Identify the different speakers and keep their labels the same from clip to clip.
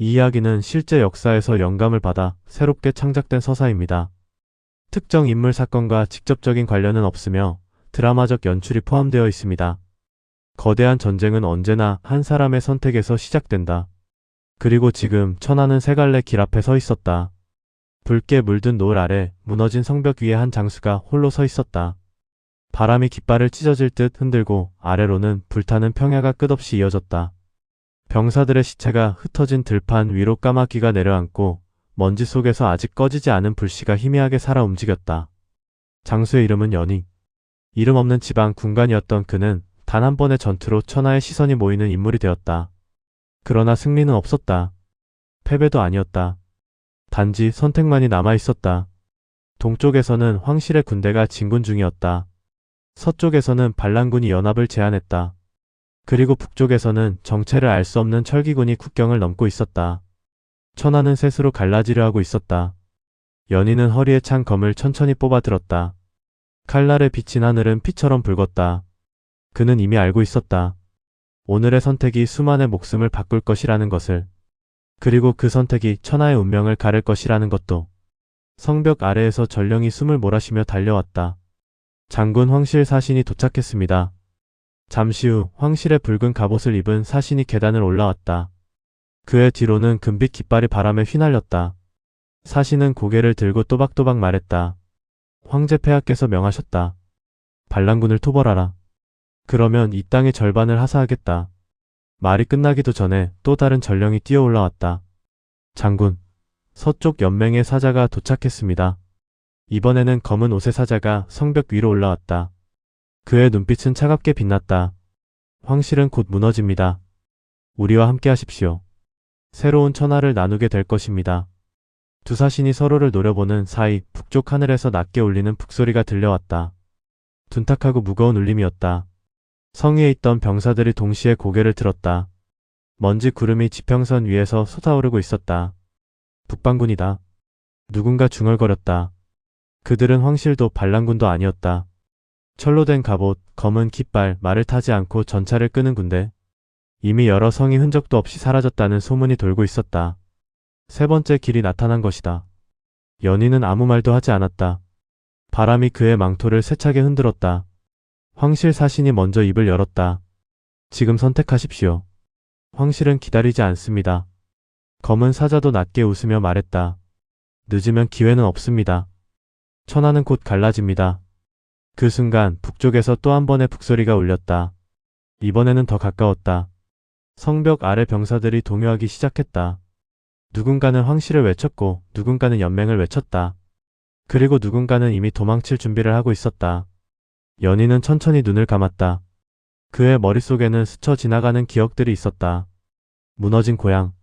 Speaker 1: 이 이야기는 실제 역사에서 영감을 받아 새롭게 창작된 서사입니다. 특정 인물 사건과 직접적인 관련은 없으며 드라마적 연출이 포함되어 있습니다. 거대한 전쟁은 언제나 한 사람의 선택에서 시작된다. 그리고 지금 천하는 세 갈래 길 앞에 서 있었다. 붉게 물든 노을 아래 무너진 성벽 위에 한 장수가 홀로 서 있었다. 바람이 깃발을 찢어질 듯 흔들고 아래로는 불타는 평야가 끝없이 이어졌다. 병사들의 시체가 흩어진 들판 위로 까마귀가 내려앉고 먼지 속에서 아직 꺼지지 않은 불씨가 희미하게 살아 움직였다. 장수의 이름은 연희. 이름 없는 지방 군관이었던 그는 단 한 번의 전투로 천하의 시선이 모이는 인물이 되었다. 그러나 승리는 없었다. 패배도 아니었다. 단지 선택만이 남아있었다. 동쪽에서는 황실의 군대가 진군 중이었다. 서쪽에서는 반란군이 연합을 제안했다. 그리고 북쪽에서는 정체를 알 수 없는 철기군이 국경을 넘고 있었다. 천하는 셋으로 갈라지려 하고 있었다. 연희는 허리에 찬 검을 천천히 뽑아들었다. 칼날에 비친 하늘은 피처럼 붉었다. 그는 이미 알고 있었다. 오늘의 선택이 수만의 목숨을 바꿀 것이라는 것을. 그리고 그 선택이 천하의 운명을 가를 것이라는 것도. 성벽 아래에서 전령이 숨을 몰아쉬며 달려왔다. 장군 황실 사신이 도착했습니다. 잠시 후 황실의 붉은 갑옷을 입은 사신이 계단을 올라왔다. 그의 뒤로는 금빛 깃발이 바람에 휘날렸다. 사신은 고개를 들고 또박또박 말했다. 황제 폐하께서 명하셨다. 반란군을 토벌하라. 그러면 이 땅의 절반을 하사하겠다. 말이 끝나기도 전에 또 다른 전령이 뛰어 올라왔다. 장군, 서쪽 연맹의 사자가 도착했습니다. 이번에는 검은 옷의 사자가 성벽 위로 올라왔다. 그의 눈빛은 차갑게 빛났다. 황실은 곧 무너집니다. 우리와 함께 하십시오. 새로운 천하를 나누게 될 것입니다. 두 사신이 서로를 노려보는 사이 북쪽 하늘에서 낮게 울리는 북소리가 들려왔다. 둔탁하고 무거운 울림이었다. 성위에 있던 병사들이 동시에 고개를 들었다. 먼지 구름이 지평선 위에서 솟아오르고 있었다. 북방군이다. 누군가 중얼거렸다. 그들은 황실도 반란군도 아니었다. 철로 된 갑옷, 검은 깃발, 말을 타지 않고 전차를 끄는 군대. 이미 여러 성이 흔적도 없이 사라졌다는 소문이 돌고 있었다. 세 번째 길이 나타난 것이다. 연희는 아무 말도 하지 않았다. 바람이 그의 망토를 세차게 흔들었다. 황실 사신이 먼저 입을 열었다. 지금 선택하십시오. 황실은 기다리지 않습니다. 검은 사자도 낮게 웃으며 말했다. 늦으면 기회는 없습니다. 천하는 곧 갈라집니다. 그 순간 북쪽에서 또 한 번의 북소리가 울렸다. 이번에는 더 가까웠다. 성벽 아래 병사들이 동요하기 시작했다. 누군가는 황실을 외쳤고 누군가는 연맹을 외쳤다. 그리고 누군가는 이미 도망칠 준비를 하고 있었다. 연희는 천천히 눈을 감았다. 그의 머릿속에는 스쳐 지나가는 기억들이 있었다. 무너진 고향,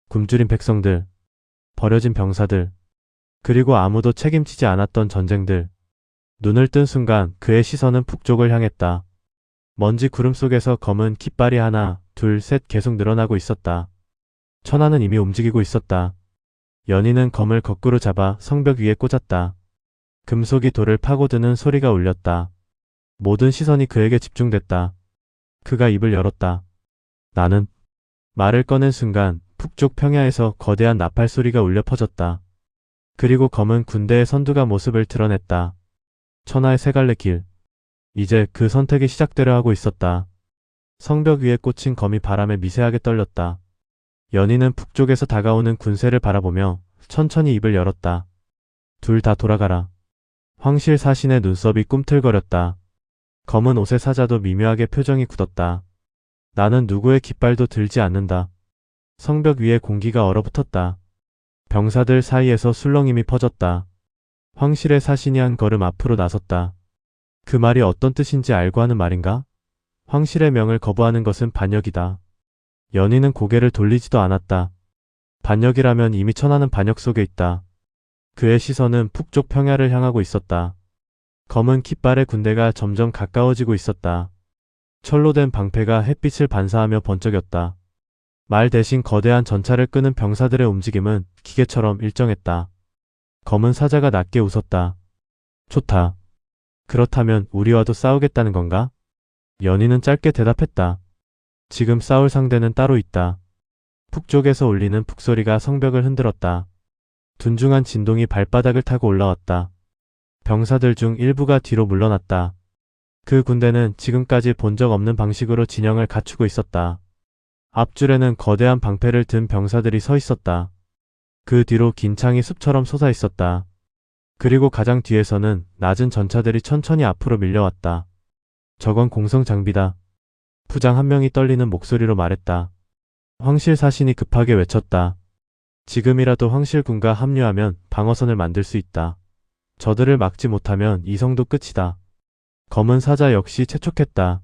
Speaker 1: 굶주린 백성들, 버려진 병사들, 그리고 아무도 책임지지 않았던 전쟁들. 눈을 뜬 순간 그의 시선은 북쪽을 향했다. 먼지 구름 속에서 검은 깃발이 하나, 둘, 셋 계속 늘어나고 있었다. 천하는 이미 움직이고 있었다. 연희는 검을 거꾸로 잡아 성벽 위에 꽂았다. 금속이 돌을 파고드는 소리가 울렸다. 모든 시선이 그에게 집중됐다. 그가 입을 열었다. 나는 말을 꺼낸 순간 북쪽 평야에서 거대한 나팔 소리가 울려 퍼졌다. 그리고 검은 군대의 선두가 모습을 드러냈다. 천하의 세 갈래 길. 이제 그 선택이 시작되려 하고 있었다. 성벽 위에 꽂힌 검이 바람에 미세하게 떨렸다. 연희는 북쪽에서 다가오는 군세를 바라보며 천천히 입을 열었다. 둘 다 돌아가라. 황실 사신의 눈썹이 꿈틀거렸다. 검은 옷의 사자도 미묘하게 표정이 굳었다. 나는 누구의 깃발도 들지 않는다. 성벽 위에 공기가 얼어붙었다. 병사들 사이에서 술렁임이 퍼졌다. 황실의 사신이 한 걸음 앞으로 나섰다. 그 말이 어떤 뜻인지 알고 하는 말인가? 황실의 명을 거부하는 것은 반역이다. 연희는 고개를 돌리지도 않았다. 반역이라면 이미 천하는 반역 속에 있다. 그의 시선은 북쪽 평야를 향하고 있었다. 검은 깃발의 군대가 점점 가까워지고 있었다. 철로 된 방패가 햇빛을 반사하며 번쩍였다. 말 대신 거대한 전차를 끄는 병사들의 움직임은 기계처럼 일정했다. 검은 사자가 낮게 웃었다. 좋다. 그렇다면 우리와도 싸우겠다는 건가? 연희는 짧게 대답했다. 지금 싸울 상대는 따로 있다. 북쪽에서 울리는 북소리가 성벽을 흔들었다. 둔중한 진동이 발바닥을 타고 올라왔다. 병사들 중 일부가 뒤로 물러났다. 그 군대는 지금까지 본 적 없는 방식으로 진영을 갖추고 있었다. 앞줄에는 거대한 방패를 든 병사들이 서 있었다. 그 뒤로 긴 창이 숲처럼 솟아 있었다. 그리고 가장 뒤에서는 낮은 전차들이 천천히 앞으로 밀려왔다. 저건 공성 장비다. 부장 한 명이 떨리는 목소리로 말했다. 황실사신이 급하게 외쳤다. 지금이라도 황실군과 합류하면 방어선을 만들 수 있다. 저들을 막지 못하면 이성도 끝이다. 검은 사자 역시 채촉했다.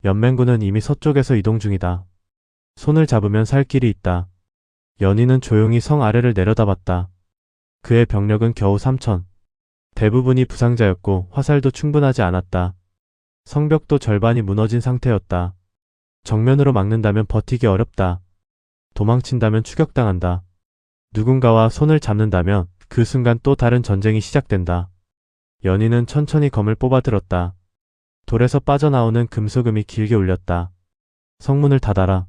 Speaker 1: 연맹군은 이미 서쪽에서 이동 중이다. 손을 잡으면 살 길이 있다. 연희는 조용히 성 아래를 내려다봤다. 그의 병력은 겨우 3천. 대부분이 부상자였고 화살도 충분하지 않았다. 성벽도 절반이 무너진 상태였다. 정면으로 막는다면 버티기 어렵다. 도망친다면 추격당한다. 누군가와 손을 잡는다면 그 순간 또 다른 전쟁이 시작된다. 연희는 천천히 검을 뽑아들었다. 돌에서 빠져나오는 금소금이 길게 울렸다. 성문을 닫아라.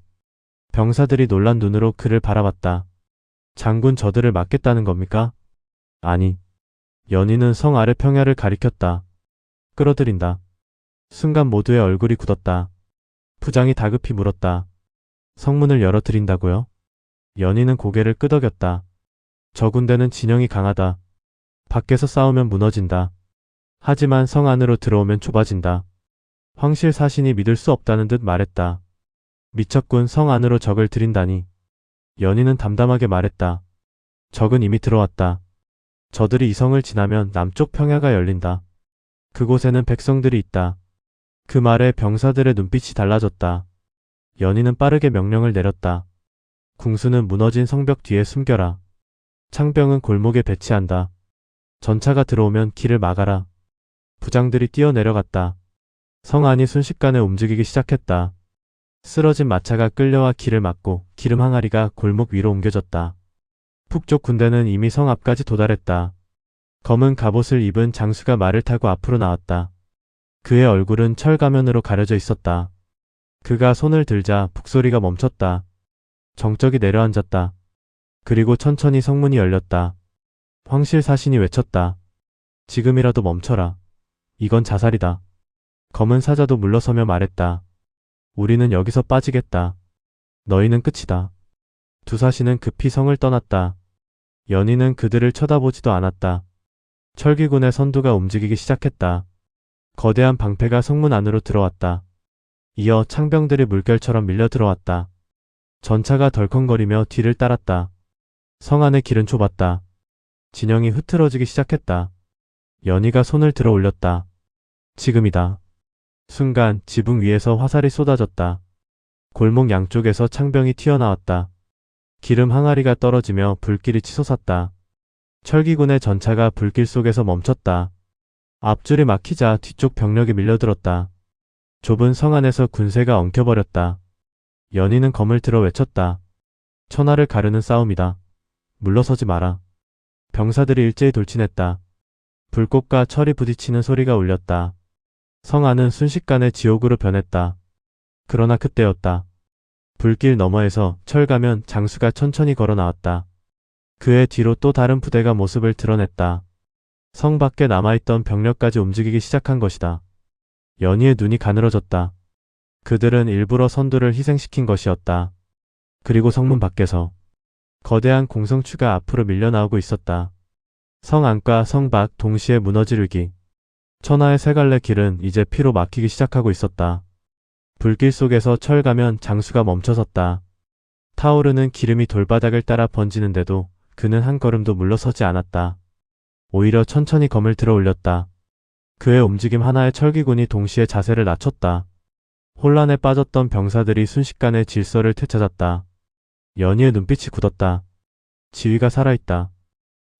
Speaker 1: 병사들이 놀란 눈으로 그를 바라봤다. 장군, 저들을 막겠다는 겁니까? 아니. 연희는 성 아래 평야를 가리켰다. 끌어들인다. 순간 모두의 얼굴이 굳었다. 부장이 다급히 물었다. 성문을 열어드린다고요? 연희는 고개를 끄덕였다. 저 군대는 진영이 강하다. 밖에서 싸우면 무너진다. 하지만 성 안으로 들어오면 좁아진다. 황실사신이 믿을 수 없다는 듯 말했다. 미척군, 성 안으로 적을 들인다니. 연희는 담담하게 말했다. 적은 이미 들어왔다. 저들이 이 성을 지나면 남쪽 평야가 열린다. 그곳에는 백성들이 있다. 그 말에 병사들의 눈빛이 달라졌다. 연희는 빠르게 명령을 내렸다. 궁수는 무너진 성벽 뒤에 숨겨라. 창병은 골목에 배치한다. 전차가 들어오면 길을 막아라. 부장들이 뛰어내려갔다. 성 안이 순식간에 움직이기 시작했다. 쓰러진 마차가 끌려와 길을 막고 기름 항아리가 골목 위로 옮겨졌다. 북쪽 군대는 이미 성 앞까지 도달했다. 검은 갑옷을 입은 장수가 말을 타고 앞으로 나왔다. 그의 얼굴은 철 가면으로 가려져 있었다. 그가 손을 들자 북소리가 멈췄다. 정적이 내려앉았다. 그리고 천천히 성문이 열렸다. 황실사신이 외쳤다. 지금이라도 멈춰라. 이건 자살이다. 검은 사자도 물러서며 말했다. 우리는 여기서 빠지겠다. 너희는 끝이다. 두 사신은 급히 성을 떠났다. 연희는 그들을 쳐다보지도 않았다. 철기군의 선두가 움직이기 시작했다. 거대한 방패가 성문 안으로 들어왔다. 이어 창병들이 물결처럼 밀려 들어왔다. 전차가 덜컹거리며 뒤를 따랐다. 성 안의 길은 좁았다. 진영이 흐트러지기 시작했다. 연희가 손을 들어 올렸다. 지금이다. 순간 지붕 위에서 화살이 쏟아졌다. 골목 양쪽에서 창병이 튀어나왔다. 기름 항아리가 떨어지며 불길이 치솟았다. 철기군의 전차가 불길 속에서 멈췄다. 앞줄이 막히자 뒤쪽 병력이 밀려들었다. 좁은 성 안에서 군세가 엉켜버렸다. 연희는 검을 들어 외쳤다. 천하를 가르는 싸움이다. 물러서지 마라. 병사들이 일제히 돌진했다. 불꽃과 철이 부딪히는 소리가 울렸다. 성 안은 순식간에 지옥으로 변했다. 그러나 그때였다. 불길 너머에서 철가면 장수가 천천히 걸어 나왔다. 그의 뒤로 또 다른 부대가 모습을 드러냈다. 성 밖에 남아있던 병력까지 움직이기 시작한 것이다. 연희의 눈이 가늘어졌다. 그들은 일부러 선두를 희생시킨 것이었다. 그리고 성문 밖에서 거대한 공성추가 앞으로 밀려나오고 있었다. 성 안과 성 밖 동시에 무너질 위기. 천하의 세 갈래 길은 이제 피로 막히기 시작하고 있었다. 불길 속에서 철가면 장수가 멈춰섰다. 타오르는 기름이 돌바닥을 따라 번지는데도 그는 한 걸음도 물러서지 않았다. 오히려 천천히 검을 들어 올렸다. 그의 움직임 하나에 철기군이 동시에 자세를 낮췄다. 혼란에 빠졌던 병사들이 순식간에 질서를 되찾았다. 연희의 눈빛이 굳었다. 지휘가 살아있다.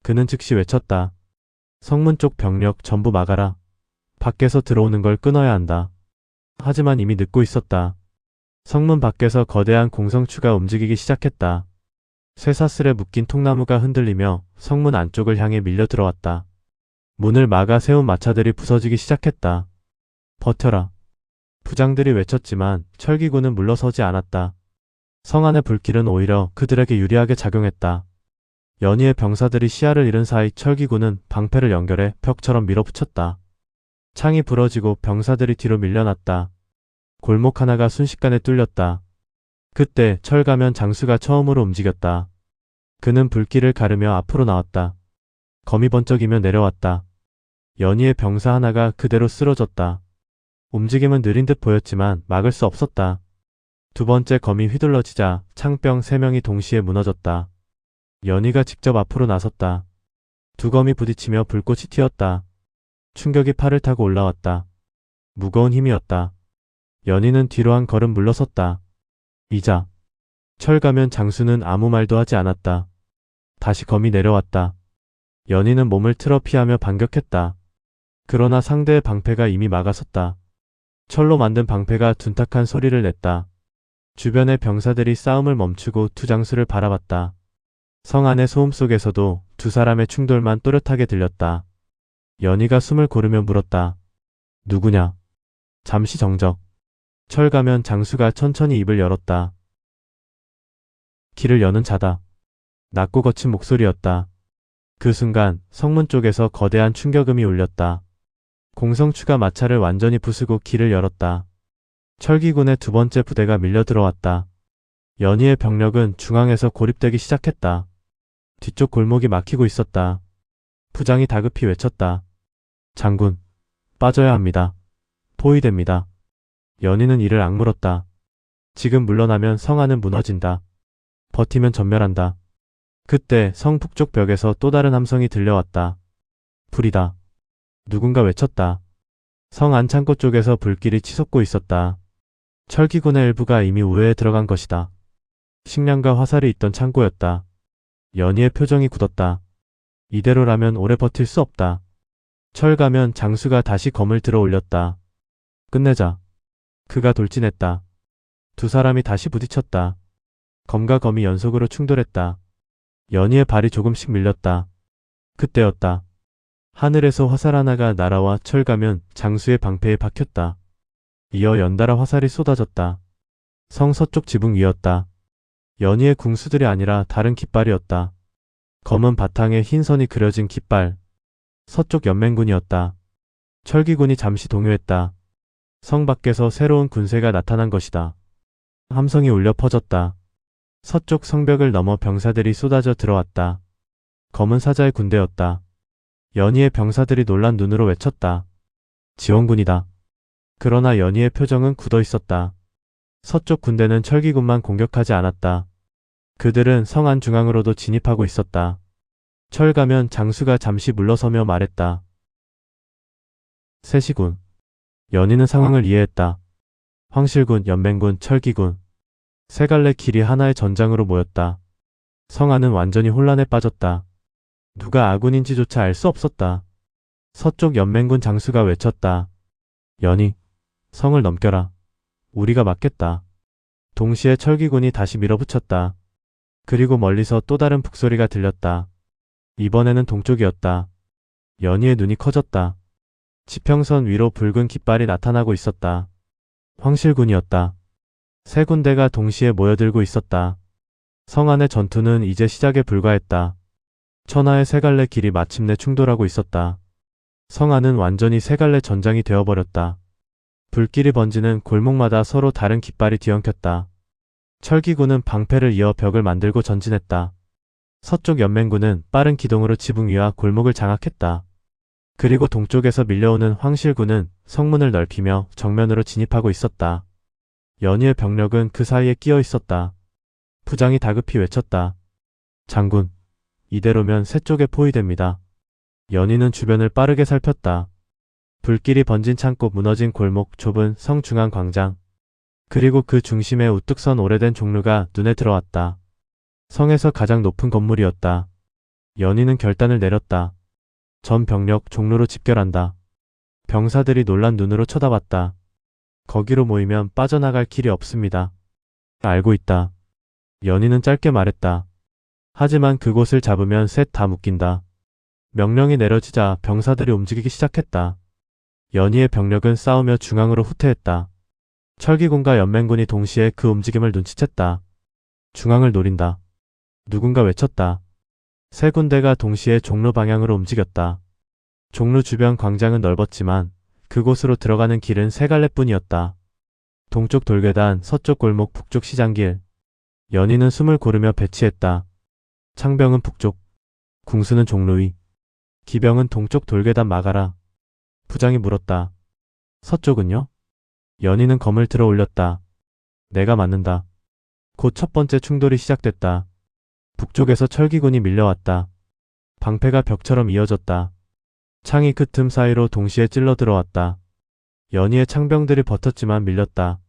Speaker 1: 그는 즉시 외쳤다. 성문 쪽 병력 전부 막아라. 밖에서 들어오는 걸 끊어야 한다. 하지만 이미 늦고 있었다. 성문 밖에서 거대한 공성추가 움직이기 시작했다. 쇠사슬에 묶인 통나무가 흔들리며 성문 안쪽을 향해 밀려 들어왔다. 문을 막아 세운 마차들이 부서지기 시작했다. 버텨라. 부장들이 외쳤지만 철기군은 물러서지 않았다. 성 안의 불길은 오히려 그들에게 유리하게 작용했다. 연희의 병사들이 시야를 잃은 사이 철기군은 방패를 연결해 벽처럼 밀어붙였다. 창이 부러지고 병사들이 뒤로 밀려났다. 골목 하나가 순식간에 뚫렸다. 그때 철가면 장수가 처음으로 움직였다. 그는 불길을 가르며 앞으로 나왔다. 검이 번쩍이며 내려왔다. 연희의 병사 하나가 그대로 쓰러졌다. 움직임은 느린 듯 보였지만 막을 수 없었다. 두 번째 검이 휘둘러지자 창병 3명이 동시에 무너졌다. 연희가 직접 앞으로 나섰다. 두 검이 부딪히며 불꽃이 튀었다. 충격이 팔을 타고 올라왔다. 무거운 힘이었다. 연희는 뒤로 한 걸음 물러섰다. 이자. 철가면 장수는 아무 말도 하지 않았다. 다시 검이 내려왔다. 연희는 몸을 틀어 피하며 반격했다. 그러나 상대의 방패가 이미 막아섰다. 철로 만든 방패가 둔탁한 소리를 냈다. 주변의 병사들이 싸움을 멈추고 두 장수를 바라봤다. 성 안의 소음 속에서도 두 사람의 충돌만 또렷하게 들렸다. 연희가 숨을 고르며 물었다. 누구냐? 잠시 정적. 철가면 장수가 천천히 입을 열었다. 길을 여는 자다. 낮고 거친 목소리였다. 그 순간 성문 쪽에서 거대한 충격음이 울렸다. 공성추가 마차를 완전히 부수고 길을 열었다. 철기군의 두 번째 부대가 밀려 들어왔다. 연희의 병력은 중앙에서 고립되기 시작했다. 뒤쪽 골목이 막히고 있었다. 부장이 다급히 외쳤다. 장군, 빠져야 합니다. 포위됩니다. 연희는 이를 악물었다. 지금 물러나면 성 안은 무너진다. 버티면 전멸한다. 그때 성 북쪽 벽에서 또 다른 함성이 들려왔다. 불이다. 누군가 외쳤다. 성 안 창고 쪽에서 불길이 치솟고 있었다. 철기군의 일부가 이미 우회에 들어간 것이다. 식량과 화살이 있던 창고였다. 연희의 표정이 굳었다. 이대로라면 오래 버틸 수 없다. 철가면 장수가 다시 검을 들어 올렸다. 끝내자. 그가 돌진했다. 두 사람이 다시 부딪혔다. 검과 검이 연속으로 충돌했다. 연희의 발이 조금씩 밀렸다. 그때였다. 하늘에서 화살 하나가 날아와 철가면 장수의 방패에 박혔다. 이어 연달아 화살이 쏟아졌다. 성 서쪽 지붕 위였다. 연희의 궁수들이 아니라 다른 깃발이었다. 검은 바탕에 흰 선이 그려진 깃발. 서쪽 연맹군이었다. 철기군이 잠시 동요했다. 성 밖에서 새로운 군세가 나타난 것이다. 함성이 울려 퍼졌다. 서쪽 성벽을 넘어 병사들이 쏟아져 들어왔다. 검은 사자의 군대였다. 연희의 병사들이 놀란 눈으로 외쳤다. 지원군이다. 그러나 연희의 표정은 굳어 있었다. 서쪽 군대는 철기군만 공격하지 않았다. 그들은 성 안 중앙으로도 진입하고 있었다. 철가면 장수가 잠시 물러서며 말했다. 세시군. 연희는 상황을 이해했다. 황실군, 연맹군, 철기군. 세 갈래 길이 하나의 전장으로 모였다. 성 안은 완전히 혼란에 빠졌다. 누가 아군인지조차 알 수 없었다. 서쪽 연맹군 장수가 외쳤다. 연희, 성을 넘겨라. 우리가 막겠다. 동시에 철기군이 다시 밀어붙였다. 그리고 멀리서 또 다른 북소리가 들렸다. 이번에는 동쪽이었다. 연희의 눈이 커졌다. 지평선 위로 붉은 깃발이 나타나고 있었다. 황실군이었다. 세 군대가 동시에 모여들고 있었다. 성 안의 전투는 이제 시작에 불과했다. 천하의 세 갈래 길이 마침내 충돌하고 있었다. 성 안은 완전히 세 갈래 전장이 되어버렸다. 불길이 번지는 골목마다 서로 다른 깃발이 뒤엉켰다. 철기군은 방패를 이어 벽을 만들고 전진했다. 서쪽 연맹군은 빠른 기동으로 지붕 위와 골목을 장악했다. 그리고 동쪽에서 밀려오는 황실군은 성문을 넓히며 정면으로 진입하고 있었다. 연희의 병력은 그 사이에 끼어 있었다. 부장이 다급히 외쳤다. 장군, 이대로면 세 쪽에 포위됩니다. 연희는 주변을 빠르게 살폈다. 불길이 번진 창고, 무너진 골목, 좁은 성 중앙 광장. 그리고 그 중심에 우뚝 선 오래된 종루가 눈에 들어왔다. 성에서 가장 높은 건물이었다. 연희는 결단을 내렸다. 전 병력 종루로 집결한다. 병사들이 놀란 눈으로 쳐다봤다. 거기로 모이면 빠져나갈 길이 없습니다. 알고 있다. 연희는 짧게 말했다. 하지만 그곳을 잡으면 셋 다 묶인다. 명령이 내려지자 병사들이 움직이기 시작했다. 연희의 병력은 싸우며 중앙으로 후퇴했다. 철기군과 연맹군이 동시에 그 움직임을 눈치챘다. 중앙을 노린다. 누군가 외쳤다. 세 군대가 동시에 종로 방향으로 움직였다. 종로 주변 광장은 넓었지만 그곳으로 들어가는 길은 세 갈래뿐이었다. 동쪽 돌계단, 서쪽 골목, 북쪽 시장길. 연희는 숨을 고르며 배치했다. 창병은 북쪽, 궁수는 종로 위, 기병은 동쪽 돌계단 막아라. 부장이 물었다. 서쪽은요? 연희는 검을 들어 올렸다. 내가 맞는다. 곧 첫 번째 충돌이 시작됐다. 북쪽에서 철기군이 밀려왔다. 방패가 벽처럼 이어졌다. 창이 그 틈 사이로 동시에 찔러 들어왔다. 연희의 창병들이 버텼지만 밀렸다.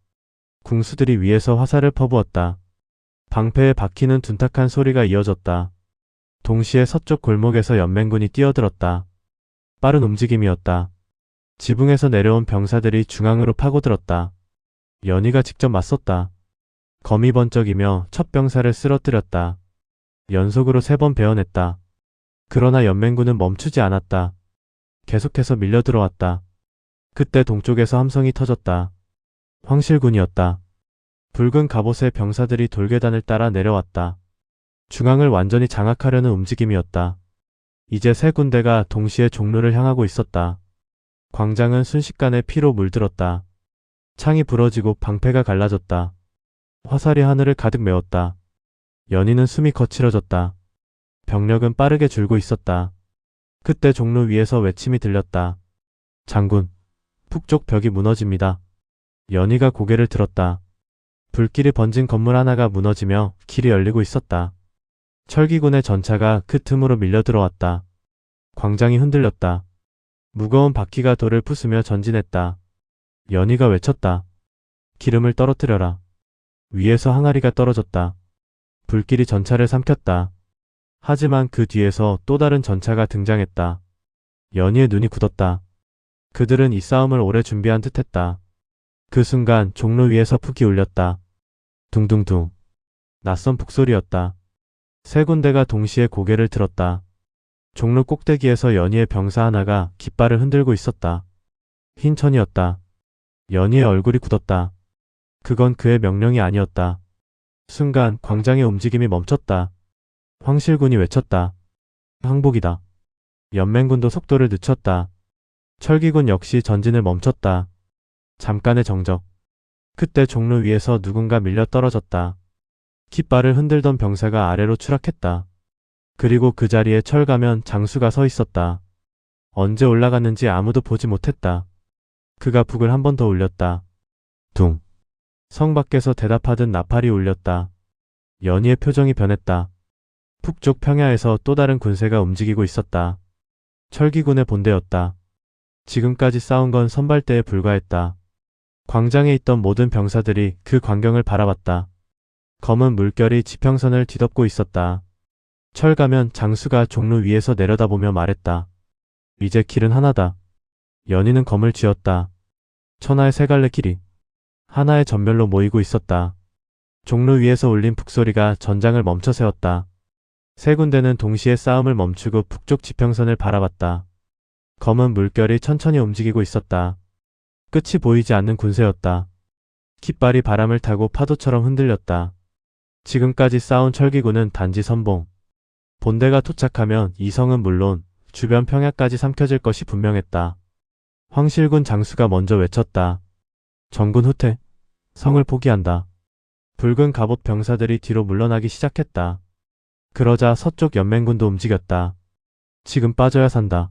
Speaker 1: 궁수들이 위에서 화살을 퍼부었다. 방패에 박히는 둔탁한 소리가 이어졌다. 동시에 서쪽 골목에서 연맹군이 뛰어들었다. 빠른 움직임이었다. 지붕에서 내려온 병사들이 중앙으로 파고들었다. 연희가 직접 맞섰다. 검이 번쩍이며 첫 병사를 쓰러뜨렸다. 연속으로 3번 베어냈다. 그러나 연맹군은 멈추지 않았다. 계속해서 밀려 들어왔다. 그때 동쪽에서 함성이 터졌다. 황실군이었다. 붉은 갑옷의 병사들이 돌계단을 따라 내려왔다. 중앙을 완전히 장악하려는 움직임이었다. 이제 세 군대가 동시에 종로를 향하고 있었다. 광장은 순식간에 피로 물들었다. 창이 부러지고 방패가 갈라졌다. 화살이 하늘을 가득 메웠다. 연희는 숨이 거칠어졌다. 병력은 빠르게 줄고 있었다. 그때 종로 위에서 외침이 들렸다. 장군, 북쪽 벽이 무너집니다. 연희가 고개를 들었다. 불길이 번진 건물 하나가 무너지며 길이 열리고 있었다. 철기군의 전차가 그 틈으로 밀려 들어왔다. 광장이 흔들렸다. 무거운 바퀴가 돌을 부수며 전진했다. 연희가 외쳤다. 기름을 떨어뜨려라. 위에서 항아리가 떨어졌다. 불길이 전차를 삼켰다. 하지만 그 뒤에서 또 다른 전차가 등장했다. 연희의 눈이 굳었다. 그들은 이 싸움을 오래 준비한 듯했다. 그 순간 종로 위에서 푹이 울렸다. 둥둥둥. 낯선 북소리였다. 세 군대가 동시에 고개를 들었다. 종로 꼭대기에서 연희의 병사 하나가 깃발을 흔들고 있었다. 흰 천이었다. 연희의 얼굴이 굳었다. 그건 그의 명령이 아니었다. 순간 광장의 움직임이 멈췄다. 황실군이 외쳤다. 항복이다. 연맹군도 속도를 늦췄다. 철기군 역시 전진을 멈췄다. 잠깐의 정적. 그때 종로 위에서 누군가 밀려 떨어졌다. 깃발을 흔들던 병사가 아래로 추락했다. 그리고 그 자리에 철가면 장수가 서 있었다. 언제 올라갔는지 아무도 보지 못했다. 그가 북을 한 번 더 울렸다. 둥. 성 밖에서 대답하듯 나팔이 울렸다. 연희의 표정이 변했다. 북쪽 평야에서 또 다른 군세가 움직이고 있었다. 철기군의 본대였다. 지금까지 싸운 건 선발대에 불과했다. 광장에 있던 모든 병사들이 그 광경을 바라봤다. 검은 물결이 지평선을 뒤덮고 있었다. 철가면 장수가 종로 위에서 내려다보며 말했다. 이제 길은 하나다. 연희는 검을 쥐었다. 천하의 세 갈래 길이 하나의 전멸로 모이고 있었다. 종로 위에서 울린 북소리가 전장을 멈춰 세웠다. 세 군대는 동시에 싸움을 멈추고 북쪽 지평선을 바라봤다. 검은 물결이 천천히 움직이고 있었다. 끝이 보이지 않는 군세였다. 깃발이 바람을 타고 파도처럼 흔들렸다. 지금까지 싸운 철기군은 단지 선봉. 본대가 도착하면 이 성은 물론 주변 평야까지 삼켜질 것이 분명했다. 황실군 장수가 먼저 외쳤다. 전군 후퇴. 성을 포기한다. 붉은 갑옷 병사들이 뒤로 물러나기 시작했다. 그러자 서쪽 연맹군도 움직였다. 지금 빠져야 산다.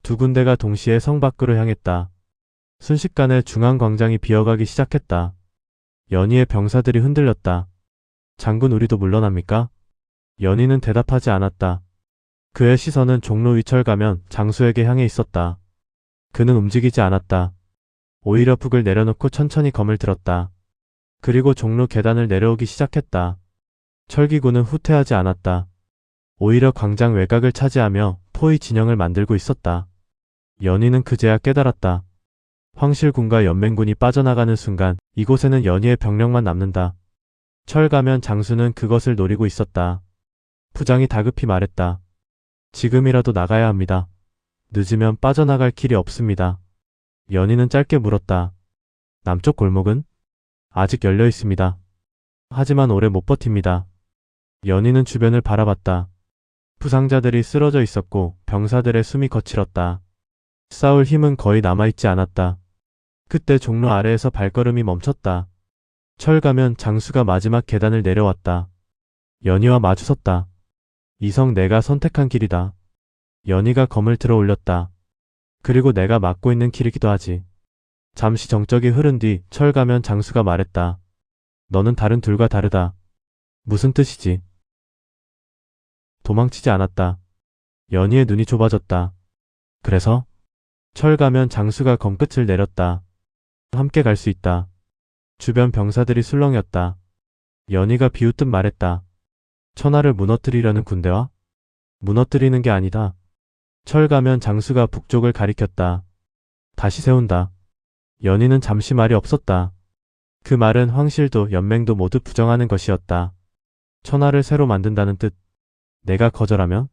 Speaker 1: 두 군대가 동시에 성 밖으로 향했다. 순식간에 중앙광장이 비어가기 시작했다. 연희의 병사들이 흔들렸다. 장군 우리도 물러납니까? 연희는 대답하지 않았다. 그의 시선은 종로 위철 가면 장수에게 향해 있었다. 그는 움직이지 않았다. 오히려 북을 내려놓고 천천히 검을 들었다. 그리고 종로 계단을 내려오기 시작했다. 철기군은 후퇴하지 않았다. 오히려 광장 외곽을 차지하며 포위 진영을 만들고 있었다. 연희는 그제야 깨달았다. 황실군과 연맹군이 빠져나가는 순간 이곳에는 연희의 병력만 남는다. 철가면 장수는 그것을 노리고 있었다. 부장이 다급히 말했다. 지금이라도 나가야 합니다. 늦으면 빠져나갈 길이 없습니다. 연희는 짧게 물었다. 남쪽 골목은? 아직 열려 있습니다. 하지만 오래 못 버팁니다. 연희는 주변을 바라봤다. 부상자들이 쓰러져 있었고 병사들의 숨이 거칠었다. 싸울 힘은 거의 남아있지 않았다. 그때 종로 아래에서 발걸음이 멈췄다. 철가면 장수가 마지막 계단을 내려왔다. 연희와 마주섰다. 이성, 내가 선택한 길이다. 연희가 검을 들어 올렸다. 그리고 내가 맡고 있는 길이기도 하지. 잠시 정적이 흐른 뒤 철가면 장수가 말했다. 너는 다른 둘과 다르다. 무슨 뜻이지? 도망치지 않았다. 연희의 눈이 좁아졌다. 그래서? 철가면 장수가 검끝을 내렸다. 함께 갈 수 있다. 주변 병사들이 술렁였다. 연희가 비웃듯 말했다. 천하를 무너뜨리려는 군대와? 무너뜨리는 게 아니다. 철가면 장수가 북쪽을 가리켰다. 다시 세운다. 연희는 잠시 말이 없었다. 그 말은 황실도 연맹도 모두 부정하는 것이었다. 천하를 새로 만든다는 뜻. 내가 거절하면?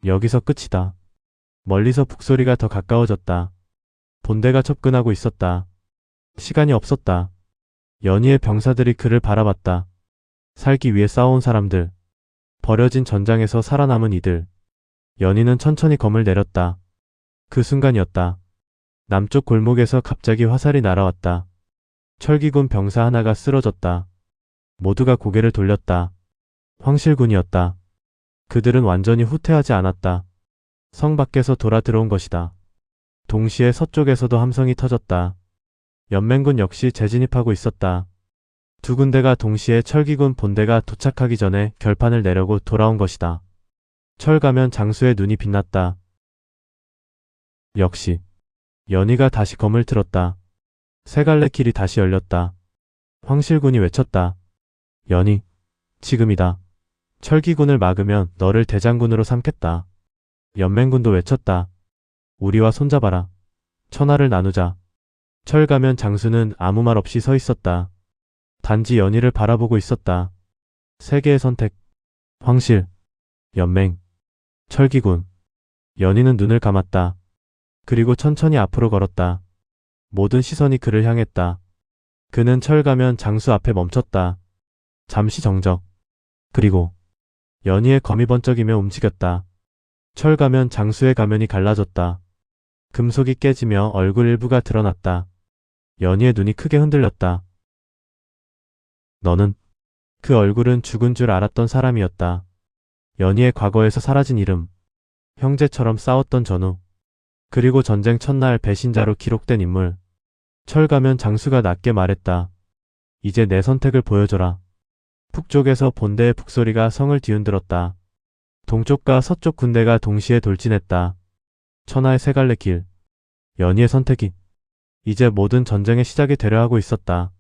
Speaker 1: 여기서 끝이다. 멀리서 북소리가 더 가까워졌다. 본대가 접근하고 있었다. 시간이 없었다. 연희의 병사들이 그를 바라봤다. 살기 위해 싸워온 사람들. 버려진 전장에서 살아남은 이들. 연희는 천천히 검을 내렸다. 그 순간이었다. 남쪽 골목에서 갑자기 화살이 날아왔다. 철기군 병사 하나가 쓰러졌다. 모두가 고개를 돌렸다. 황실군이었다. 그들은 완전히 후퇴하지 않았다. 성 밖에서 돌아 들어온 것이다. 동시에 서쪽에서도 함성이 터졌다. 연맹군 역시 재진입하고 있었다. 두 군대가 동시에 철기군 본대가 도착하기 전에 결판을 내려고 돌아온 것이다. 철가면 장수의 눈이 빛났다. 역시. 연희가 다시 검을 들었다. 세 갈래 길이 다시 열렸다. 황실군이 외쳤다. 연희, 지금이다. 철기군을 막으면 너를 대장군으로 삼겠다. 연맹군도 외쳤다. 우리와 손잡아라. 천하를 나누자. 철가면 장수는 아무 말 없이 서 있었다. 단지 연희를 바라보고 있었다. 세 개의 선택. 황실, 연맹, 철기군. 연희는 눈을 감았다. 그리고 천천히 앞으로 걸었다. 모든 시선이 그를 향했다. 그는 철가면 장수 앞에 멈췄다. 잠시 정적. 그리고 연희의 검이 번쩍이며 움직였다. 철가면 장수의 가면이 갈라졌다. 금속이 깨지며 얼굴 일부가 드러났다. 연희의 눈이 크게 흔들렸다. 너는? 그 얼굴은 죽은 줄 알았던 사람이었다. 연희의 과거에서 사라진 이름. 형제처럼 싸웠던 전우. 그리고 전쟁 첫날 배신자로 기록된 인물. 철가면 장수가 낮게 말했다. 이제 내 선택을 보여줘라. 북쪽에서 본대의 북소리가 성을 뒤흔들었다. 동쪽과 서쪽 군대가 동시에 돌진했다. 천하의 세 갈래 길. 연희의 선택이 이제 모든 전쟁의 시작이 되려 하고 있었다.